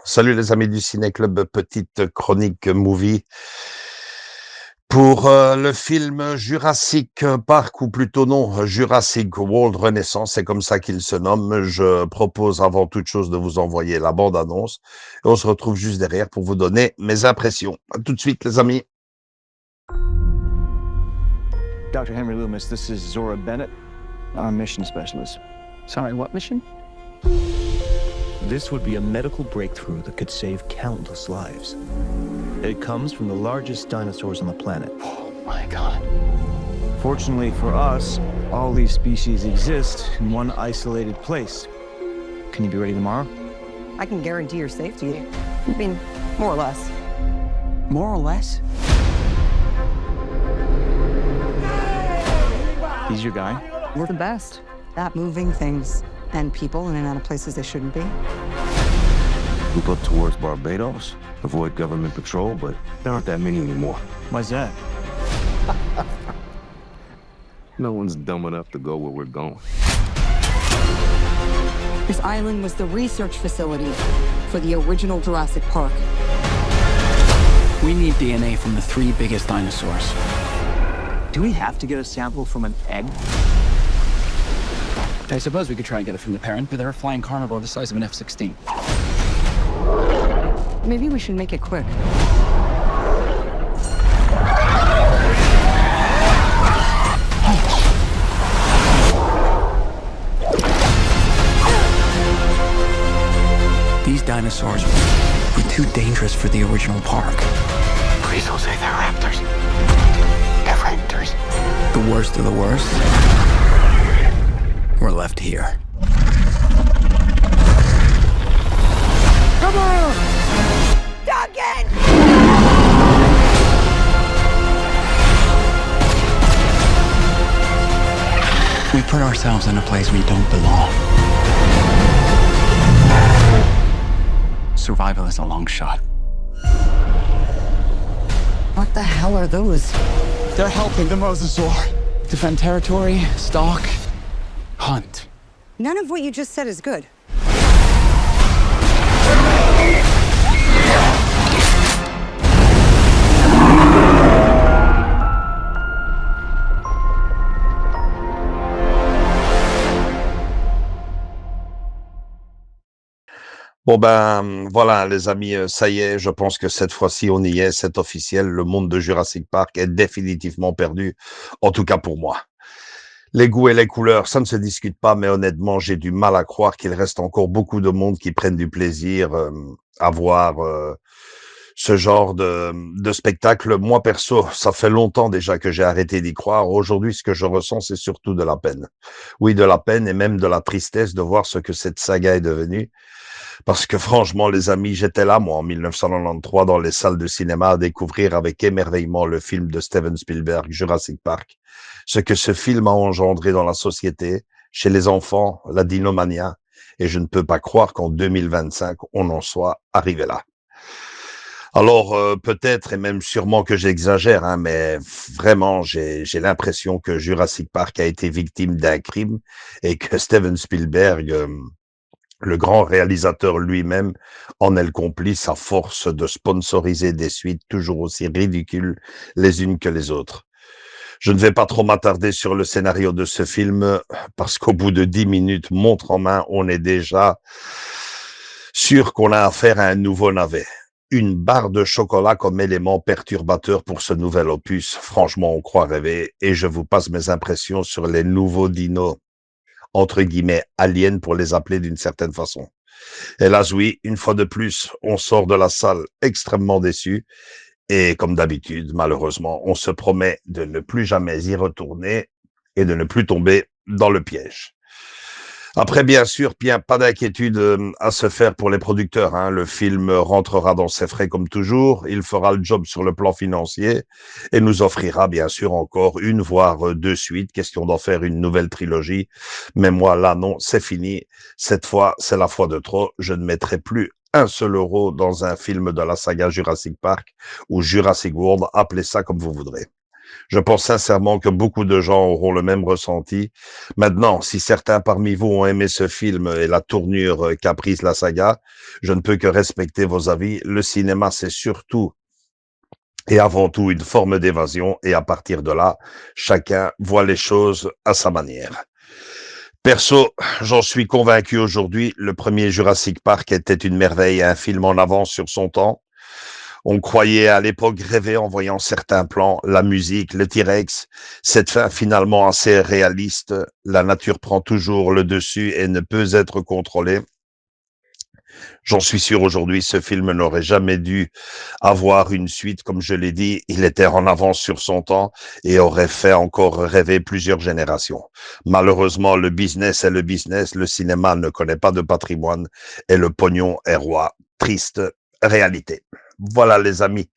Salut les amis du Ciné Club, petite chronique movie pour le film Jurassic Park, ou plutôt non, Jurassic World Renaissance, c'est comme ça qu'il se nomme. Je propose avant toute chose de vous envoyer la bande-annonce et on se retrouve juste derrière pour vous donner mes impressions. À tout de suite les amis. Dr. Henry Loomis, this is Zora Bennett. I'm a mission specialist. Sorry, what mission? This would be a medical breakthrough that could save countless lives. It comes from the largest dinosaurs on the planet. Oh my God. Fortunately for us, all these species exist in one isolated place. Can you be ready tomorrow? I can guarantee your safety. I mean, more or less. More or less? He's your guy? We're the best at moving things and people in and out of places they shouldn't be. Move up towards Barbados, avoid government patrol, but there aren't that many anymore. Why's that? No one's dumb enough to go where we're going. This island was the research facility for the original Jurassic Park. We need DNA from the 3 biggest dinosaurs. Do we have to get a sample from an egg? I suppose we could try and get it from the parent, but they're a flying carnivore the size of an F-16. Maybe we should make it quick. These dinosaurs were too dangerous for the original park. Please don't say they're raptors. They're raptors. The worst of the worst were left here. Come on! Duncan! We put ourselves in a place we don't belong. Survival is a long shot. What the hell are those? They're helping the mosasaur defend territory, stalk, hunt. None of what you just said is good. Bon ben voilà les amis, ça y est, je pense que cette fois-ci on y est, c'est officiel, le monde de Jurassic Park est définitivement perdu, en tout cas pour moi. Les goûts et les couleurs, ça ne se discute pas, mais honnêtement, j'ai du mal à croire qu'il reste encore beaucoup de monde qui prennent du plaisir à voir ce genre de spectacle. Moi, perso, ça fait longtemps déjà que j'ai arrêté d'y croire. Aujourd'hui, ce que je ressens, c'est surtout de la peine. Oui, de la peine et même de la tristesse de voir ce que cette saga est devenue. Parce que franchement, les amis, j'étais là, moi, en 1993, dans les salles de cinéma, à découvrir avec émerveillement le film de Steven Spielberg, Jurassic Park. Ce que ce film a engendré dans la société, chez les enfants, la dinomania. Et je ne peux pas croire qu'en 2025, on en soit arrivé là. Alors, peut-être et même sûrement que j'exagère, hein, mais vraiment, j'ai l'impression que Jurassic Park a été victime d'un crime et que Steven Spielberg, le grand réalisateur lui-même, en est le complice à force de sponsoriser des suites toujours aussi ridicules les unes que les autres. Je ne vais pas trop m'attarder sur le scénario de ce film parce qu'au bout de 10 minutes, montre en main, on est déjà sûr qu'on a affaire à un nouveau navet. Une barre de chocolat comme élément perturbateur pour ce nouvel opus. Franchement, on croit rêver et je vous passe mes impressions sur les nouveaux dinos, entre guillemets, aliens pour les appeler d'une certaine façon. Hélas, oui, une fois de plus, on sort de la salle extrêmement déçu. Et comme d'habitude, malheureusement, on se promet de ne plus jamais y retourner et de ne plus tomber dans le piège. Après, bien sûr, bien pas d'inquiétude à se faire pour les producteurs, hein. Le film rentrera dans ses frais comme toujours. Il fera le job sur le plan financier et nous offrira bien sûr encore une, voire deux suites. Question d'en faire une nouvelle trilogie. Mais moi, là, non, c'est fini. Cette fois, c'est la fois de trop. Je ne mettrai plus un seul euro dans un film de la saga Jurassic Park ou Jurassic World. Appelez ça comme vous voudrez. Je pense sincèrement que beaucoup de gens auront le même ressenti. Maintenant, si certains parmi vous ont aimé ce film et la tournure qu'a prise la saga, je ne peux que respecter vos avis. Le cinéma, c'est surtout et avant tout une forme d'évasion et à partir de là, chacun voit les choses à sa manière. Perso, j'en suis convaincu aujourd'hui, le premier Jurassic Park était une merveille, un film en avance sur son temps. On croyait à l'époque rêver en voyant certains plans, la musique, le T-Rex, cette fin finalement assez réaliste. La nature prend toujours le dessus et ne peut être contrôlée. J'en suis sûr aujourd'hui, ce film n'aurait jamais dû avoir une suite, comme je l'ai dit. Il était en avance sur son temps et aurait fait encore rêver plusieurs générations. Malheureusement, le business est le business. Le cinéma ne connaît pas de patrimoine et le pognon est roi. Triste réalité. Voilà les amis,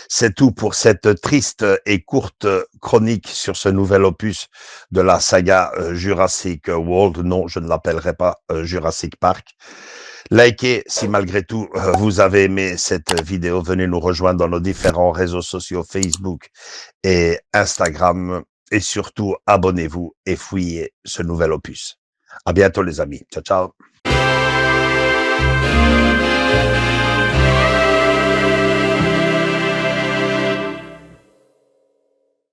c'est tout pour cette triste et courte chronique sur ce nouvel opus de la saga Jurassic World. Non, je ne l'appellerai pas Jurassic Park. Likez si malgré tout vous avez aimé cette vidéo. Venez nous rejoindre dans nos différents réseaux sociaux Facebook et Instagram. Et surtout, abonnez-vous et fouillez ce nouvel opus. À bientôt les amis. Ciao, ciao.